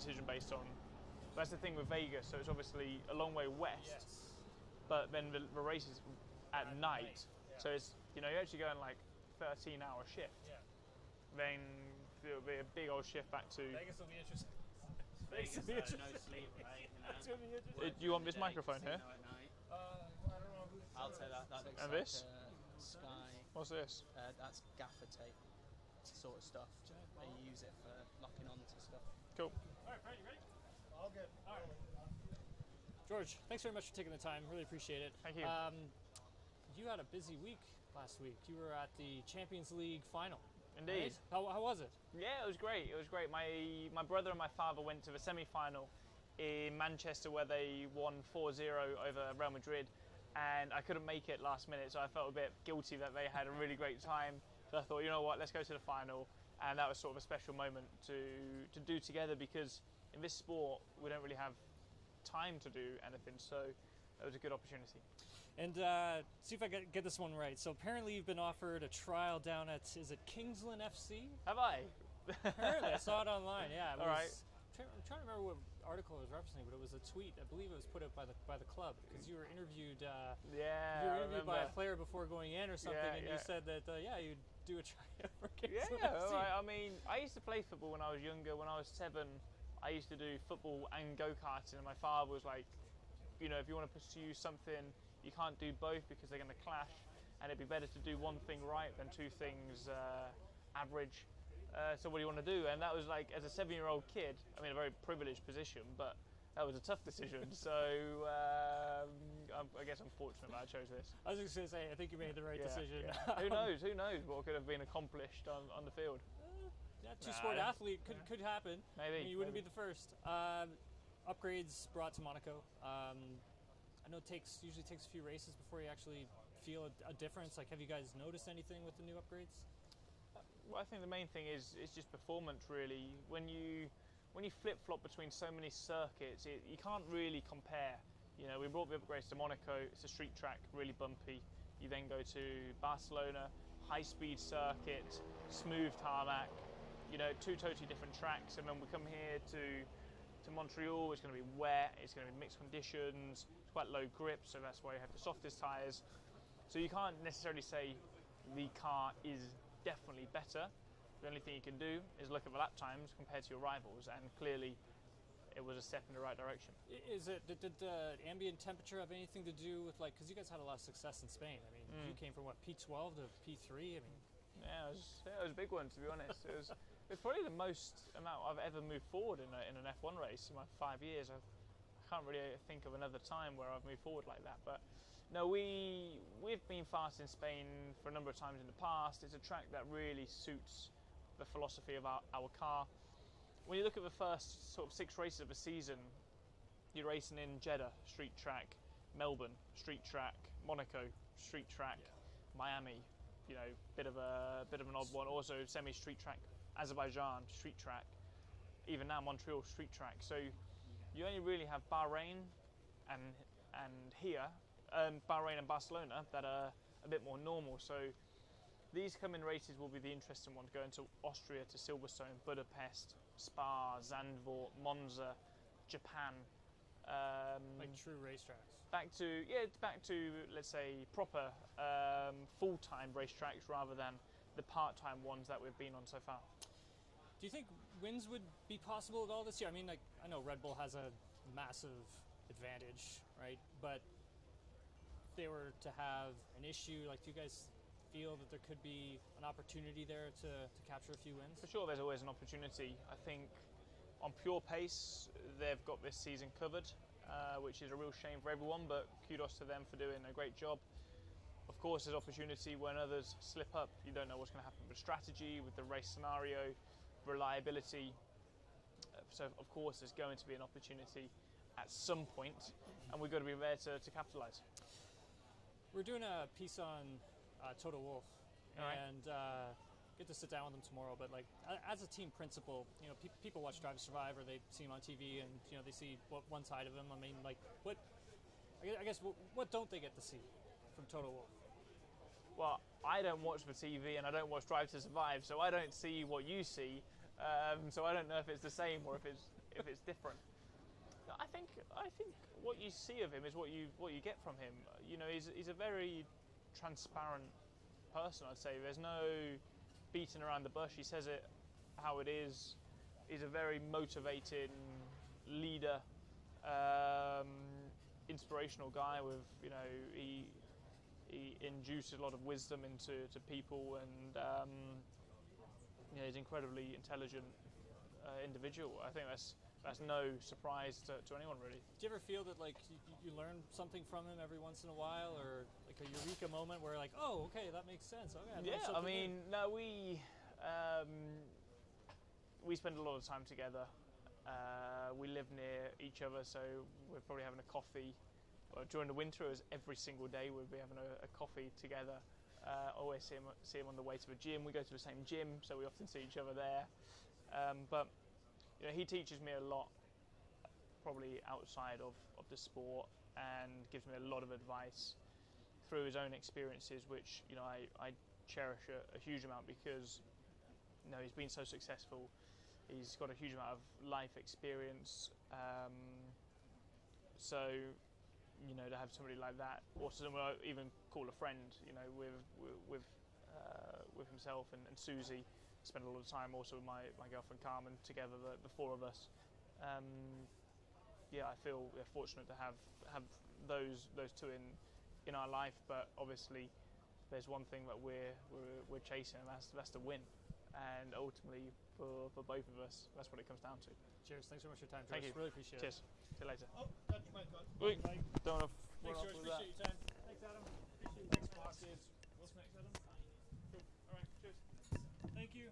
decision based on. That's the thing with Vegas, so it's obviously a long way west, but then the race is at night, so it's, you know, you're actually going like 13-hour shift. Yeah. Then it'll be a big old shift back to. Vegas will be interesting. Vegas, no sleep, right? You know? It's gonna be interesting. Do you want this microphone here? At night. I don't know who's. I'll take that. That looks And like this? Sky. What's this? That's gaffer tape sort of stuff. They use it for locking onto stuff. Cool. All right, Brad, you ready? All good. All right. George, thanks very much for taking the time. Really appreciate it. Thank you. You had a busy week last week. You were at the Champions League final. Indeed. Right? How was it? Yeah, it was great. It was great. My brother and my father went to the semi-final in Manchester where they won 4-0 over Real Madrid, and I couldn't make it last minute, so I felt a bit guilty that they had a really great time. So I thought, you know what, let's go to the final, and that was sort of a special moment to do together, because in this sport we don't really have time to do anything, so it was a good opportunity. And see if I get this one right. So apparently you've been offered a trial down at, is it Kingsland FC? Have I? Apparently, I saw it online. Yeah. It All was, I'm trying to remember what article it was referencing, but it was a tweet. I believe it was put up by the club, because you were interviewed. Yeah. You were interviewed by a remember. player before going in or something, Yeah, and yeah. you said that you'd do a tryout for Yeah, Kingsland all FC. right. I mean, I used to play football when I was younger. When I was 7, I used to do football and go-karting, and my father was like, you know, if you want to pursue something, you can't do both because they're going to clash, and it'd be better to do one thing right than two things average. So what do you want to do? And that was like, as a 7-year-old kid, I mean, a very privileged position, but that was a tough decision. So I guess I'm fortunate that I chose this. I was just going to say, I think you made the right decision. Yeah. Who knows? Who knows what could have been accomplished on the field? Yeah, two-sport athlete could happen. Maybe. I mean, you wouldn't be the first. Upgrades brought to Monaco. I know it usually takes a few races before you actually feel a difference. Like, have you guys noticed anything with the new upgrades? Well, I think the main thing is just performance, really. When you flip-flop between so many circuits, you can't really compare. You know, we brought the upgrades to Monaco. It's a street track, really bumpy. You then go to Barcelona, high-speed circuit, smooth tarmac. You know, two totally different tracks. And then we come here to Montreal. It's going to be wet. It's going to be mixed conditions. It's quite low grip, so that's why you have the softest tyres. So you can't necessarily say the car is definitely better. The only thing you can do is look at the lap times compared to your rivals, and clearly it was a step in the right direction. Did the ambient temperature have anything to do with, like, because you guys had a lot of success in Spain? I mean, you came from what, P12 to P3? I mean, yeah, it was a big one, to be honest. It's probably the most amount I've ever moved forward in an F1 race in my 5 years. I can't really think of another time where I've moved forward like that. But no, we've been fast in Spain for a number of times in the past. It's a track that really suits the philosophy of our car. When you look at the first sort of 6 races of the season, you're racing in Jeddah, street track, Melbourne, street track, Monaco, street track, Miami, you know, bit of an odd one. Also semi-street track, Azerbaijan, street track, even now Montreal, street track. So you only really have Bahrain and here, Bahrain and Barcelona, that are a bit more normal. So these coming races will be the interesting ones, going to Austria, to Silverstone, Budapest, Spa, Zandvoort, Monza, Japan. like true racetracks. Back to let's say proper full-time racetracks rather than the part-time ones that we've been on so far. Do you think wins would be possible at all this year? I mean, like, I know Red Bull has a massive advantage, right? But if they were to have an issue, like, do you guys feel that there could be an opportunity there to capture a few wins? For sure, there's always an opportunity. I think on pure pace, they've got this season covered, which is a real shame for everyone, but kudos to them for doing a great job. Of course, there's opportunity when others slip up. You don't know what's going to happen with strategy, with the race scenario, reliability. So, of course, there's going to be an opportunity at some point, and we've got to be there to capitalise. We're doing a piece on Toto Wolff, All and get to sit down with him tomorrow. But, like, as a team principal, you know, people watch Drive to Survive, or they see him on TV, and, you know, they see one side of him. I mean, like, I guess what don't they get to see from Toto Wolff? Well, I don't watch the TV and I don't watch Drive to Survive, so I don't see what you see. So I don't know if it's the same or if if it's different. I think what you see of him is what you get from him. You know, he's a very transparent person. I'd say there's no beating around the bush. He says it how it is. He's a very motivating leader, inspirational guy. With he induces a lot of wisdom into people, and he's an incredibly intelligent individual. I think that's no surprise to anyone, really. Do you ever feel that like you learn something from him every once in a while, or like a eureka moment where like, oh, okay, that makes sense. Okay, I mean, no, we spend a lot of time together. We live near each other, so we're probably having a coffee. During the winter, it was every single day we'd be having a coffee together. Always see him on the way to the gym. We go to the same gym, so we often see each other there. But he teaches me a lot, probably outside of the sport, and gives me a lot of advice through his own experiences, which I cherish a huge amount, because he's been so successful. He's got a huge amount of life experience. So to have somebody like that, or someone I even call a friend, with himself and Susie. Spend a lot of time also with my girlfriend Carmen together, the four of us. I feel fortunate to have those two in our life. But obviously, there's one thing that we're chasing, and that's the win. And ultimately, for both of us, that's what it comes down to. Cheers! Thanks so much for your time, Thank George. you. Really appreciate Cheers. it. See you later. Oh, that's my God. Wait, don't want to Thanks, George. with that. Appreciate your time. Thanks, Adam. Appreciate it. Thanks, boss. What's next, Adam? Cool. All right. Cheers. Thank you.